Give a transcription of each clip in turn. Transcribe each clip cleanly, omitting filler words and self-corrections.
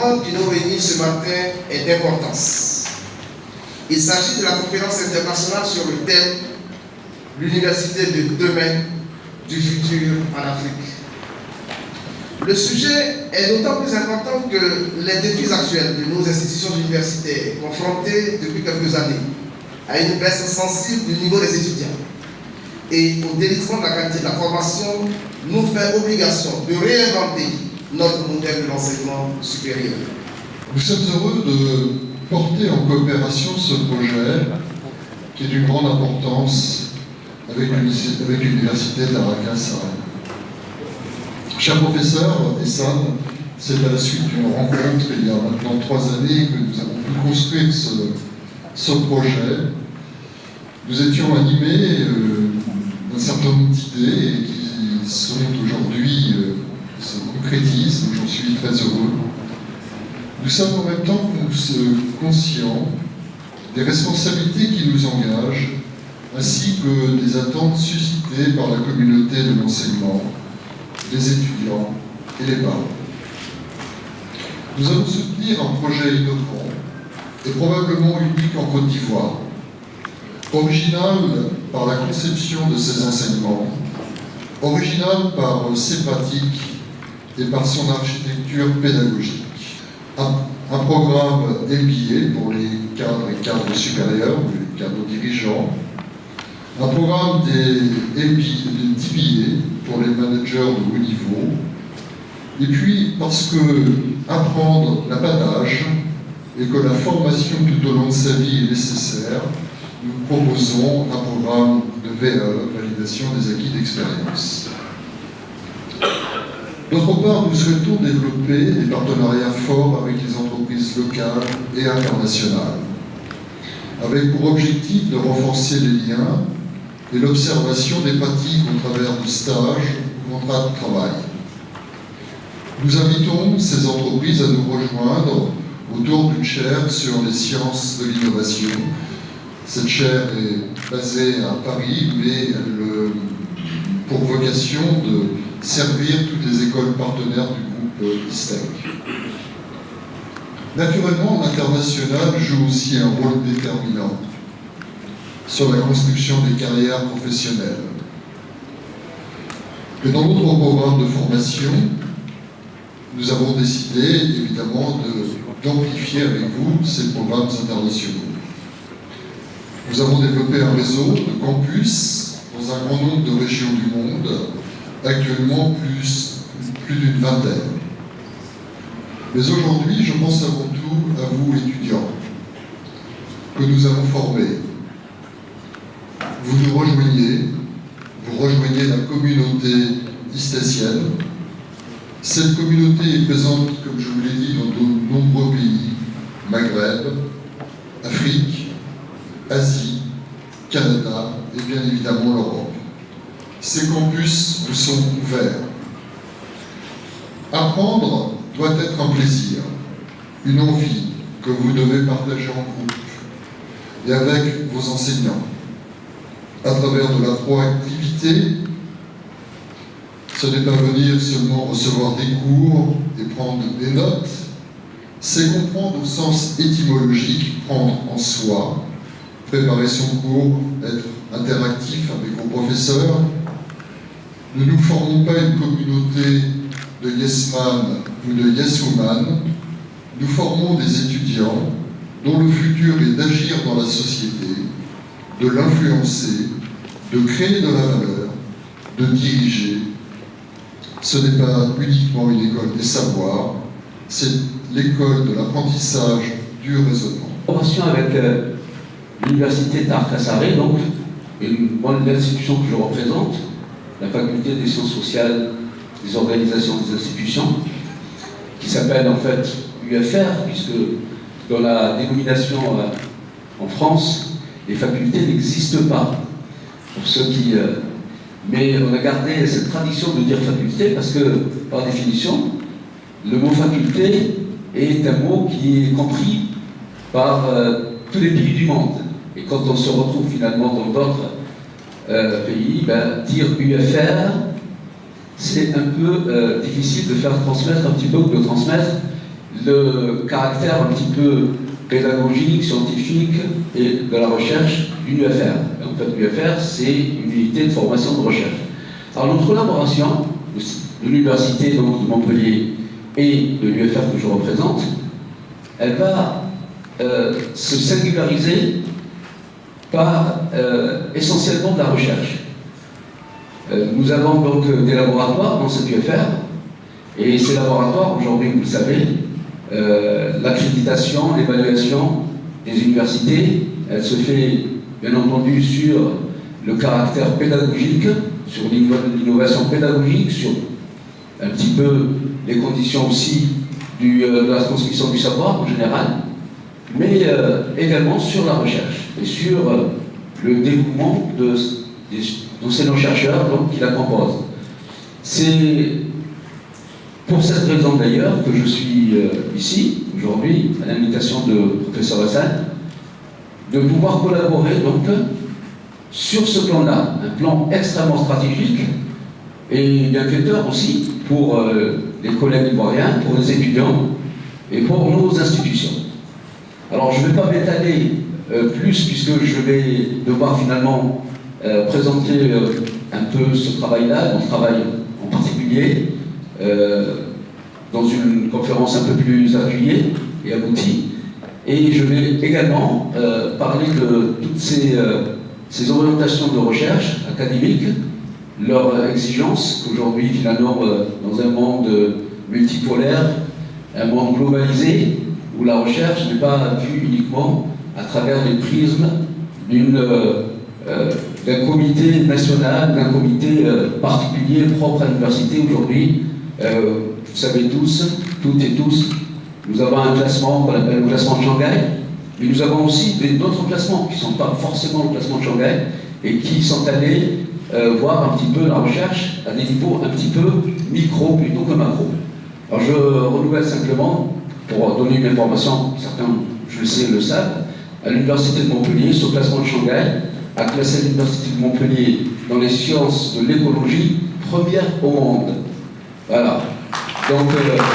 l'événement qui nous réunit ce matin est d'importance. Il s'agit de la conférence internationale sur le thème « L'université de demain, du futur en Afrique ». Le sujet est d'autant plus important que les défis actuels de nos institutions universitaires, confrontées depuis quelques années à une baisse sensible du niveau des étudiants et au délitement de la qualité de la formation, nous fait obligation de réinventer notre modèle de l'enseignement supérieur. Nous sommes heureux de porter en coopération ce projet qui est d'une grande importance avec l'Université d'Arakansas. Cher professeur Essam, c'est à la suite d'une rencontre il y a maintenant 3 années que nous avons pu construire ce projet. Nous étions animés d'un certain nombre d'idées qui sont aujourd'hui se concrétisent, donc j'en suis très heureux. Nous sommes en même temps conscients des responsabilités qui nous engagent, ainsi que des attentes suscitées par la communauté de l'enseignement, les étudiants et les parents. Nous allons soutenir un projet innovant et probablement unique en Côte d'Ivoire, original par la conception de ses enseignements, original par ses pratiques et par son architecture pédagogique. Un programme MBA pour les cadres supérieurs, les cadres dirigeants, un programme des DBA pour les managers de haut niveau, et puis parce que apprendre n'a pas d'âge et que la formation tout au long de sa vie est nécessaire, nous proposons un programme de VE, validation des acquis d'expérience. D'autre part, nous souhaitons développer des partenariats forts avec les entreprises locales et internationales, avec pour objectif de renforcer les liens et l'observation des pratiques au travers de stages ou contrats de travail. Nous invitons ces entreprises à nous rejoindre autour d'une chaire sur les sciences de l'innovation. Cette chaire est basée à Paris, mais elle a pour vocation de servir toutes les écoles partenaires du groupe ISTEC. Naturellement, l'international joue aussi un rôle déterminant sur la construction des carrières professionnelles. Et dans notre programme de formation, nous avons décidé évidemment d'amplifier avec vous ces programmes internationaux. Nous avons développé un réseau de campus dans un grand nombre de régions du monde, actuellement plus d'une vingtaine. Mais aujourd'hui, je pense avant tout à vous, étudiants, que nous avons formés. Vous nous rejoignez, vous rejoignez la communauté istécienne. Cette communauté est présente, comme je vous l'ai dit, dans de nombreux pays, Maghreb, Afrique, Asie, Canada et bien évidemment l'Europe. Ces campus vous sont ouverts. Apprendre doit être un plaisir, une envie que vous devez partager en groupe et avec vos enseignants. À travers de la proactivité, ce n'est pas venir seulement recevoir des cours et prendre des notes, c'est comprendre au sens étymologique, prendre en soi, préparer son cours, être interactif avec vos professeurs. Nous ne formons pas une communauté de yes-man ou de yes-woman, nous formons des étudiants dont le futur est d'agir dans la société, de l'influencer, de créer de la valeur, de diriger. Ce n'est pas uniquement une école des savoirs, c'est l'école de l'apprentissage du raisonnement. En relation avec l'Université d'Arakansas, donc, l'institution que je représente, la faculté des sciences sociales, des organisations des institutions, qui s'appelle en fait UFR, puisque dans la dénomination en France, les facultés n'existent pas. Pour ceux qui... mais on a gardé cette tradition de dire faculté parce que, par définition, le mot faculté est un mot qui est compris par tous les pays du monde. Et quand on se retrouve finalement dans d'autres pays, dire UFR, c'est un peu difficile de faire transmettre un petit peu ou de transmettre le caractère un petit peu pédagogique, scientifique et de la recherche d'une UFR. En fait, l'UFR, c'est une unité de formation de recherche. Alors, notre collaboration de l'Université de Montpellier et de l'UFR que je représente, elle va se singulariser par essentiellement de la recherche. Nous avons donc des laboratoires dans cette UFR, et ces laboratoires, aujourd'hui, vous le savez, l'accréditation, l'évaluation des universités, elle se fait bien entendu sur le caractère pédagogique, sur l'innovation pédagogique, sur un petit peu les conditions aussi de la transmission du savoir en général, mais également sur la recherche et sur le développement des enseignants-chercheurs qui la composent. C'est pour cette raison d'ailleurs que je suis ici aujourd'hui, à l'invitation de professeur Hassan, de pouvoir collaborer donc sur ce plan-là, un plan extrêmement stratégique et bienfaiteur aussi pour les collègues ivoiriens, pour les étudiants et pour nos institutions. Alors je ne vais pas m'étaler plus puisque je vais devoir finalement présenter un peu ce travail-là, mon travail en particulier, dans une conférence un peu plus appuyée et aboutie. Et je vais également parler de toutes ces orientations de recherche académique, leurs exigences, qu'aujourd'hui, finalement, dans un monde multipolaire, un monde globalisé, où la recherche n'est pas vue uniquement à travers les prismes d'un comité national, d'un comité particulier propre à l'université. Aujourd'hui, vous savez tous, toutes et tous, nous avons un classement qu'on appelle le classement de Shanghai, mais nous avons aussi d'autres classements qui ne sont pas forcément le classement de Shanghai et qui sont allés voir un petit peu la recherche à des niveaux un petit peu micro plutôt que macro. Alors je renouvelle simplement, pour donner une information, certains, je le sais, le savent, à l'Université de Montpellier, ce classement de Shanghai a classé l'Université de Montpellier dans les sciences de l'écologie première au monde. Voilà. Donc, alors,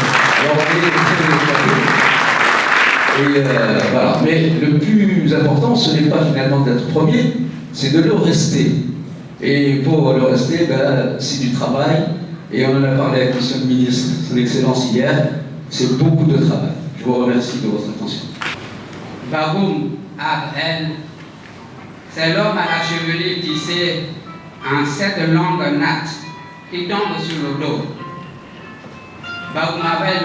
voilà. Mais le plus important, ce n'est pas finalement d'être premier, c'est de le rester. Et pour le rester, c'est du travail. Et on en a parlé avec monsieur le ministre, son Excellence hier, c'est beaucoup de travail. Je vous remercie de votre attention. Bagoum Abel, c'est l'homme à la chevelure tissée en 7 longues nattes qui tombent sur le dos. Bagoum Abel,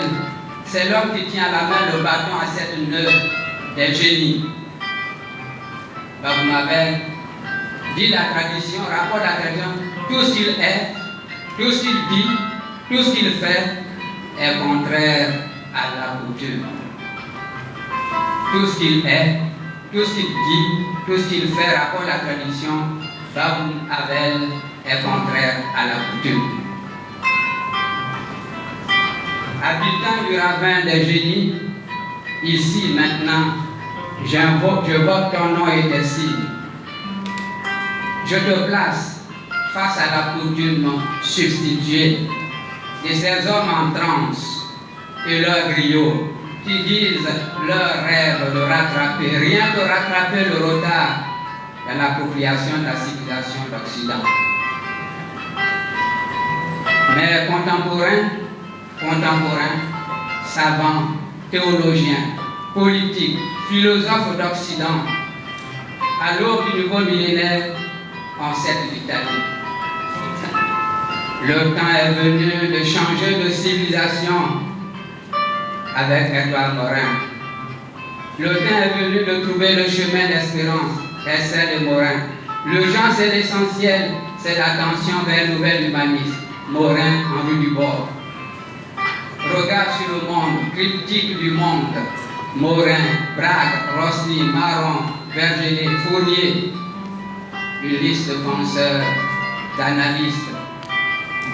c'est l'homme qui tient à la main le bâton à 7 nœuds des génies. Bagoum Abel, dit la tradition, rapporte la tradition, tout ce qu'il est, tout ce qu'il dit, tout ce qu'il fait est contraire à la coutume. Tout ce qu'il est, tout ce qu'il dit, tout ce qu'il fait, rapporte la tradition, Bagoum Abel est contraire à la coutume. Habitant du ravin des génies, ici maintenant, je vote ton nom et tes signes. Je te place face à la coutume substituée de ces hommes en transe et leurs griots qui disent leur rêve de rattraper, rien que rattraper le retard dans l'appropriation de la civilisation d'Occident. Mais contemporains, savants, théologiens, politiques, philosophes d'Occident, à l'aube du nouveau millénaire, ont cette vitalité. Le temps est venu de changer de civilisation avec Edouard Morin. Le temps est venu de trouver le chemin d'espérance, et celle de Morin. L'urgence est l'essentiel, c'est l'attention vers le nouvel humanisme. Morin en vue du bord. Regard sur le monde, critique du monde. Morin, Braque, Rosny, Marron, Vergeret, Fournier. Une liste de penseurs, d'analystes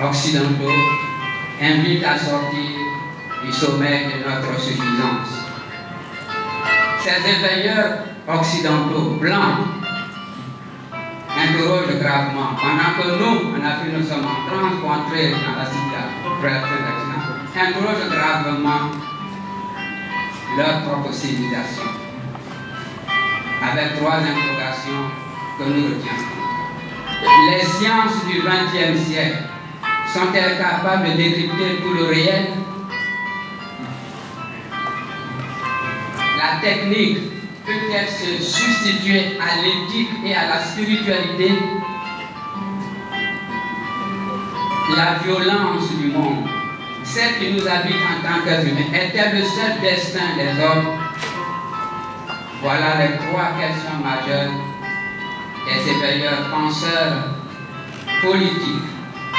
occidentaux invite à sortir du sommet de notre suffisance. Ces éveilleurs occidentaux, blancs, interrogent gravement. Pendant que nous, en Afrique, nous sommes en train de rentrer dans la civilisation, interrogent gravement leur propre civilisation. Avec 3 interrogations que nous retiendrons. Les sciences du XXe siècle sont-elles capables de décrypter tout le réel? La technique peut-elle se substituer à l'éthique et à la spiritualité? La violence du monde, celle qui nous habite en tant qu'êtres humains, est-elle le seul destin des hommes? Voilà les 3 questions majeures des éveilleurs penseurs politiques,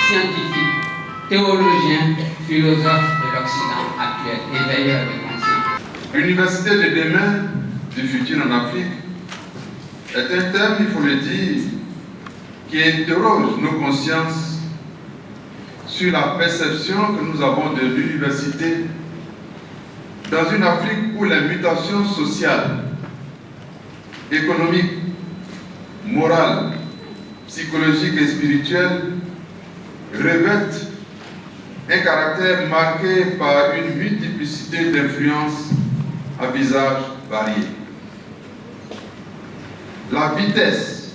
scientifiques, théologiens, philosophes de l'Occident actuel, éveilleurs de conscience. L'université de demain du futur en Afrique est un terme, il faut le dire, qui interroge nos consciences sur la perception que nous avons de l'université dans une Afrique où les mutations sociales, économiques, morales, psychologiques et spirituelles revêtent un caractère marqué par une multiplicité d'influences à visage varié. La vitesse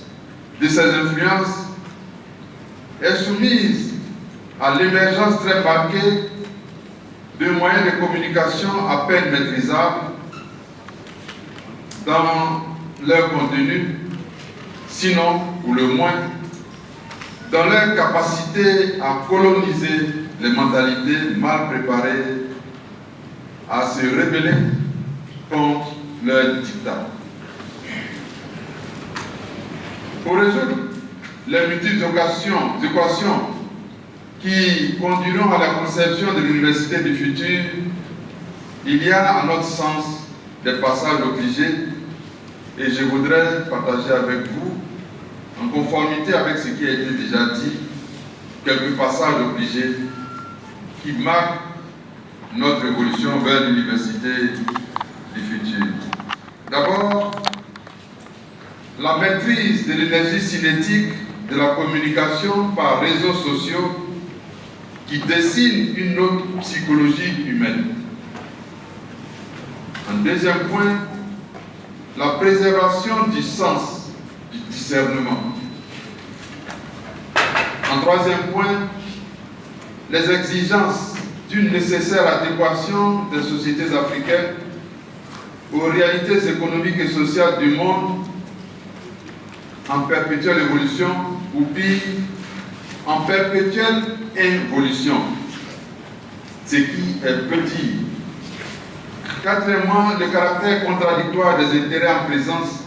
de ces influences est soumise à l'émergence très marquée de moyens de communication à peine maîtrisables dans leur contenu, sinon, pour le moins, dans leur capacité à coloniser les mentalités mal préparées à se rebeller contre leur dictat. Pour résoudre les multiples équations qui conduiront à la conception de l'université du futur, il y a, à notre sens, des passages obligés et je voudrais partager avec vous, en conformité avec ce qui a été déjà dit, quelques passages obligés qui marquent notre évolution vers l'université du futur. D'abord, la maîtrise de l'énergie cinétique de la communication par réseaux sociaux qui dessine une autre psychologie humaine. En deuxième point, la préservation du sens du discernement. En troisième point, les exigences d'une nécessaire adéquation des sociétés africaines aux réalités économiques et sociales du monde en perpétuelle évolution ou pire, en perpétuelle involution, ce qui est petit. Quatrièmement, le caractère contradictoire des intérêts en présence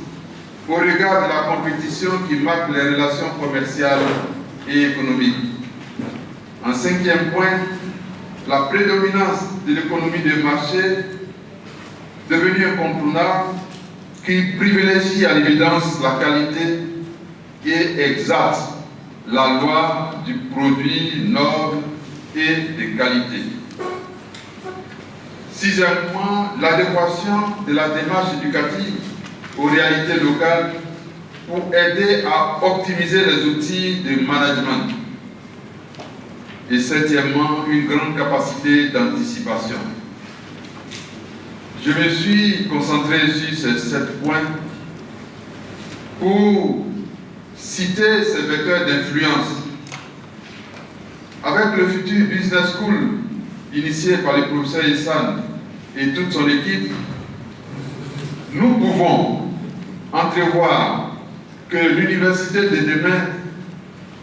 au regard de la compétition qui marque les relations commerciales et économiques. En cinquième point, la prédominance de l'économie de marché devenue incontournable qui privilégie à l'évidence la qualité et exalte la loi du produit noble et de qualité. Sixième point, l'adéquation de la démarche éducative aux réalités locales pour aider à optimiser les outils de management. Et septièmement, une grande capacité d'anticipation. Je me suis concentré sur ces 7 points pour citer ces vecteurs d'influence. Avec le futur Business School, initié par le professeur Issan et toute son équipe, nous pouvons entrevoir que l'université de demain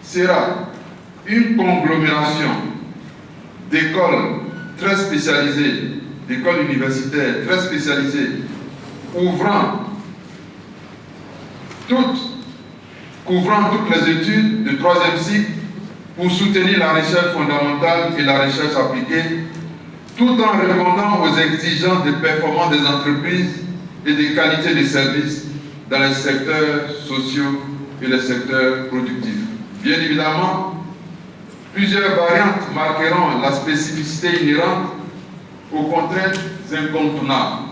sera une conglomération d'écoles très spécialisées, d'écoles universitaires très spécialisées, couvrant toutes les études de 3e cycle pour soutenir la recherche fondamentale et la recherche appliquée, tout en répondant aux exigences de performance des entreprises et de qualité des services dans les secteurs sociaux et les secteurs productifs. Bien évidemment, plusieurs variantes marqueront la spécificité inhérente aux contraintes incontournables.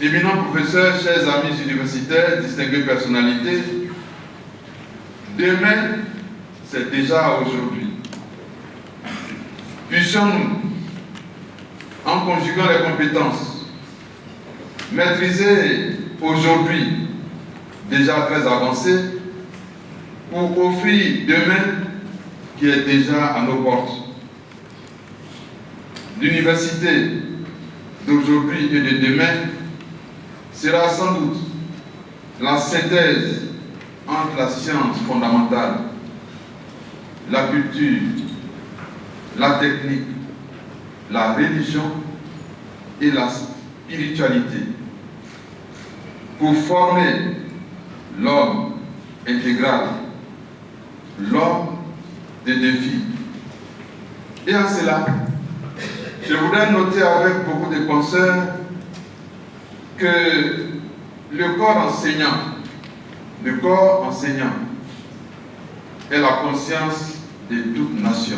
Éminents professeurs, chers amis universitaires, distinguées personnalités, demain, c'est déjà aujourd'hui. Puissions-nous en conjuguant les compétences maîtrisées aujourd'hui, déjà très avancées, pour offrir demain qui est déjà à nos portes. L'université d'aujourd'hui et de demain sera sans doute la synthèse entre la science fondamentale, la culture, la technique, la religion et la spiritualité pour former l'homme intégral, l'homme des défis. Et en cela, je voudrais noter avec beaucoup de concert que le corps enseignant est la conscience de toute nation.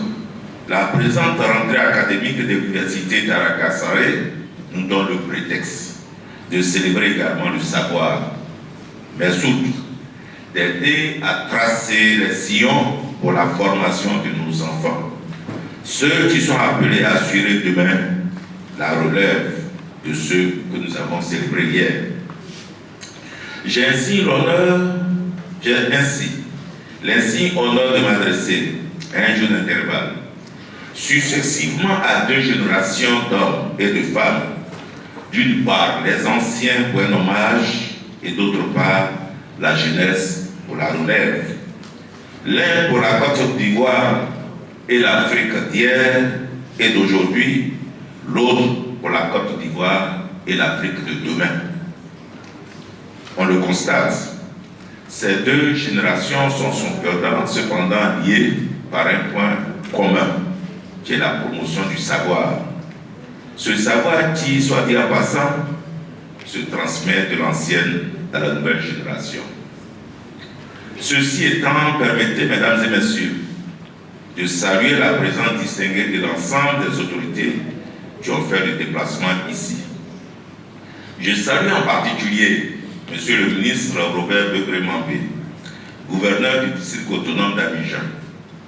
La présente rentrée académique de l'Université d'Arakasaray nous donne le prétexte de célébrer également le savoir, mais surtout d'aider à tracer les sillons pour la formation de nos enfants, ceux qui sont appelés à assurer demain la relève de ceux que nous avons célébrés hier. J'ai ainsi l'insigne honneur de m'adresser à un jeune intervalle, successivement à 2 générations d'hommes et de femmes, d'une part les anciens pour un hommage et d'autre part la jeunesse pour la relève. L'un pour la Côte d'Ivoire et l'Afrique d'hier et d'aujourd'hui, l'autre pour la Côte d'Ivoire et l'Afrique de demain. On le constate, ces 2 générations sont cependant liées par un point commun, qui est la promotion du savoir. Ce savoir qui, soit dit en passant, se transmet de l'ancienne à la nouvelle génération. Ceci étant, permettez, mesdames et messieurs, de saluer la présence distinguée de l'ensemble des autorités qui ont fait le déplacement ici. Je salue en particulier Monsieur le ministre Robert Begré-Mambé, gouverneur du district autonome d'Abidjan,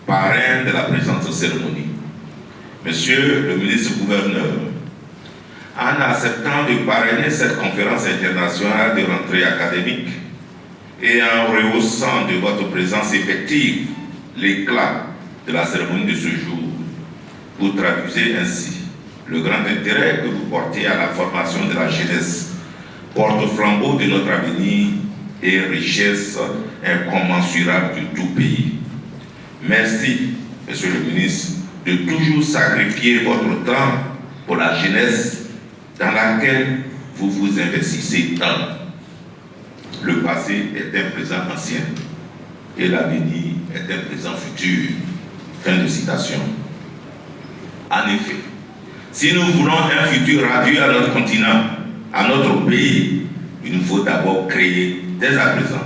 parrain de la présente cérémonie. Monsieur le ministre gouverneur, en acceptant de parrainer cette conférence internationale de rentrée académique et en rehaussant de votre présence effective l'éclat de la cérémonie de ce jour, vous traduisez ainsi le grand intérêt que vous portez à la formation de la jeunesse, porte-flambeau de notre avenir et richesse incommensurable de tout pays. Merci, Monsieur le ministre, de toujours sacrifier votre temps pour la jeunesse dans laquelle vous vous investissez tant. Le passé est un présent ancien et l'avenir est un présent futur. Fin de citation. En effet, si nous voulons un futur radieux à notre continent, à notre pays, il nous faut d'abord créer dès à présent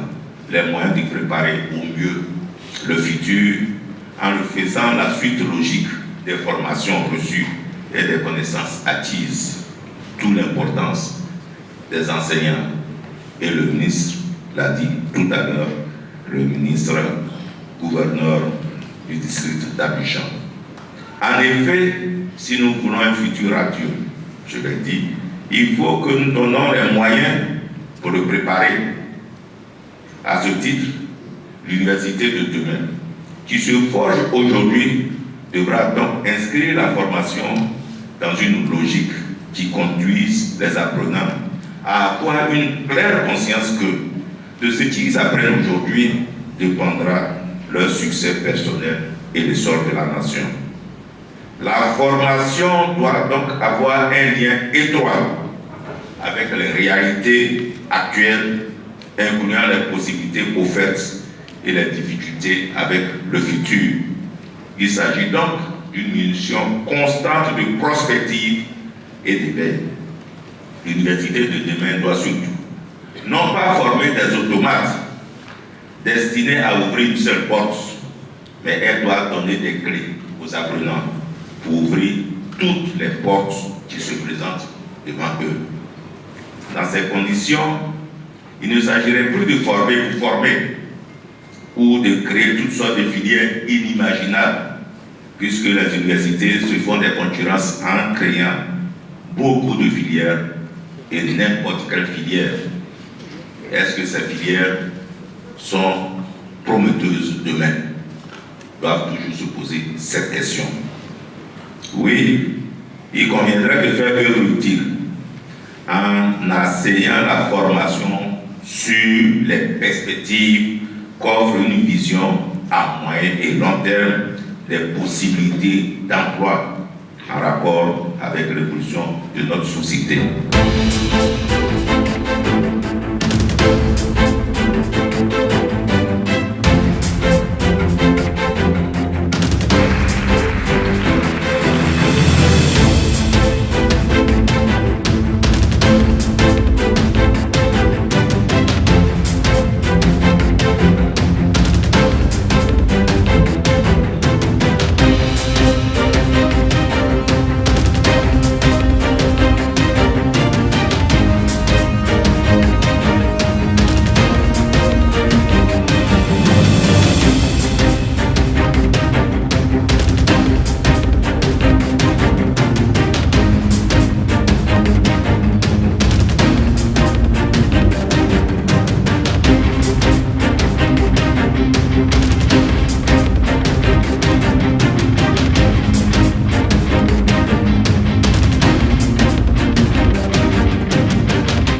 les moyens de préparer au mieux le futur en le faisant la suite logique des formations reçues et des connaissances acquises, d'où l'importance des enseignants. Et le ministre l'a dit tout à l'heure, le ministre gouverneur du district d'Abidjan. En effet, si nous voulons un futur radieux, je l'ai dit, il faut que nous donnons les moyens pour le préparer. À ce titre, l'université de demain, qui se forge aujourd'hui, devra donc inscrire la formation dans une logique qui conduise les apprenants à avoir une claire conscience que de ce qu'ils apprennent aujourd'hui dépendra leur succès personnel et l'essor de la nation. La formation doit donc avoir un lien étroit avec les réalités actuelles, incluant les possibilités offertes et les difficultés avec le futur. Il s'agit donc d'une mission constante de prospective et d'éveil. L'université de demain doit surtout non pas former des automates destinés à ouvrir une seule porte, mais elle doit donner des clés aux apprenants pour ouvrir toutes les portes qui se présentent devant eux. Dans ces conditions, il ne s'agirait plus de former pour former ou de créer toutes sortes de filières inimaginables, puisque les universités se font des concurrences en créant beaucoup de filières et n'importe quelle filière. Est-ce que ces filières sont prometteuses demain? Doivent toujours se poser cette question. Oui, il conviendrait de faire œuvre utile en enseignant la formation sur les perspectives qu'offre une vision à moyen et long terme des possibilités d'emploi en rapport avec l'évolution de notre société.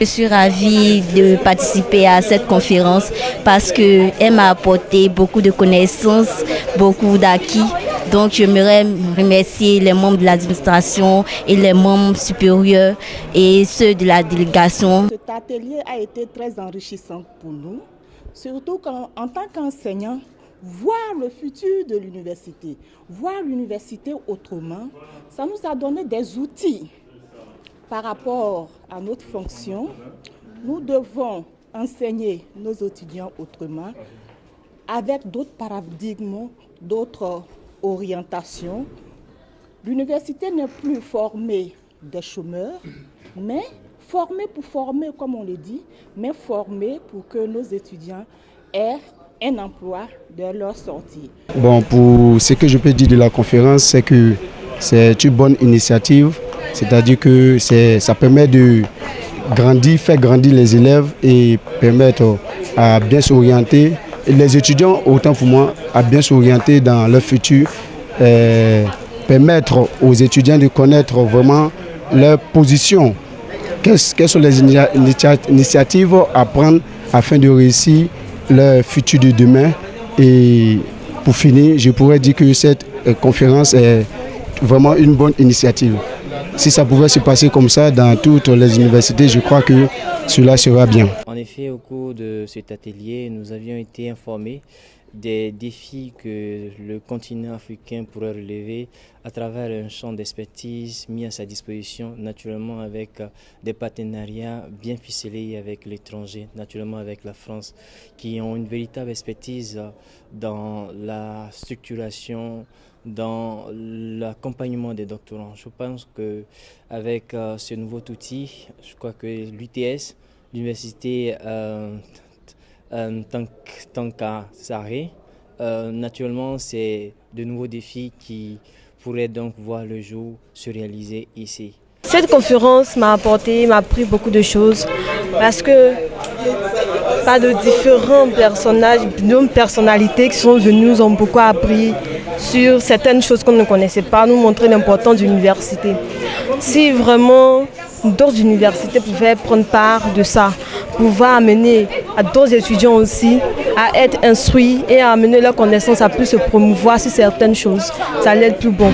Je suis ravie de participer à cette conférence parce qu'elle m'a apporté beaucoup de connaissances, beaucoup d'acquis. Donc j'aimerais remercier les membres de l'administration et les membres supérieurs et ceux de la délégation. Cet atelier a été très enrichissant pour nous, surtout en tant qu'enseignant, voir le futur de l'université, voir l'université autrement, ça nous a donné des outils. Par rapport à notre fonction, nous devons enseigner nos étudiants autrement, avec d'autres paradigmes, d'autres orientations. L'université n'est plus formée des chômeurs, mais formée pour former, comme on le dit, mais formée pour que nos étudiants aient un emploi dès leur sortie. Bon, pour ce que je peux dire de la conférence, c'est que c'est une bonne initiative. C'est-à-dire que ça permet de faire grandir les élèves et permettre à bien s'orienter. Et les étudiants, autant pour moi, à bien s'orienter dans leur futur. Permettre aux étudiants de connaître vraiment leur position. Quelles sont les initiatives à prendre afin de réussir leur futur de demain. Et pour finir, je pourrais dire que cette conférence est vraiment une bonne initiative. Si ça pouvait se passer comme ça dans toutes les universités, je crois que cela sera bien. En effet, au cours de cet atelier, nous avions été informés des défis que le continent africain pourrait relever à travers un champ d'expertise mis à sa disposition, naturellement avec des partenariats bien ficelés avec l'étranger, naturellement avec la France, qui ont une véritable expertise dans la structuration, dans l'accompagnement des doctorants. Je pense qu'avec ce nouveau outil, je crois que l'UTS, l'université Tankasaré, naturellement c'est de nouveaux défis qui pourraient donc voir le jour se réaliser ici. Cette conférence m'a appris beaucoup de choses parce que pas de différents personnages, de personnalités qui sont venus nous ont beaucoup appris sur certaines choses qu'on ne connaissait pas, nous montrer l'importance de l'université. Si vraiment d'autres universités pouvaient prendre part de ça, pouvoir amener à d'autres étudiants aussi à être instruits et à amener leurs connaissances à plus se promouvoir sur certaines choses, ça allait être plus bon.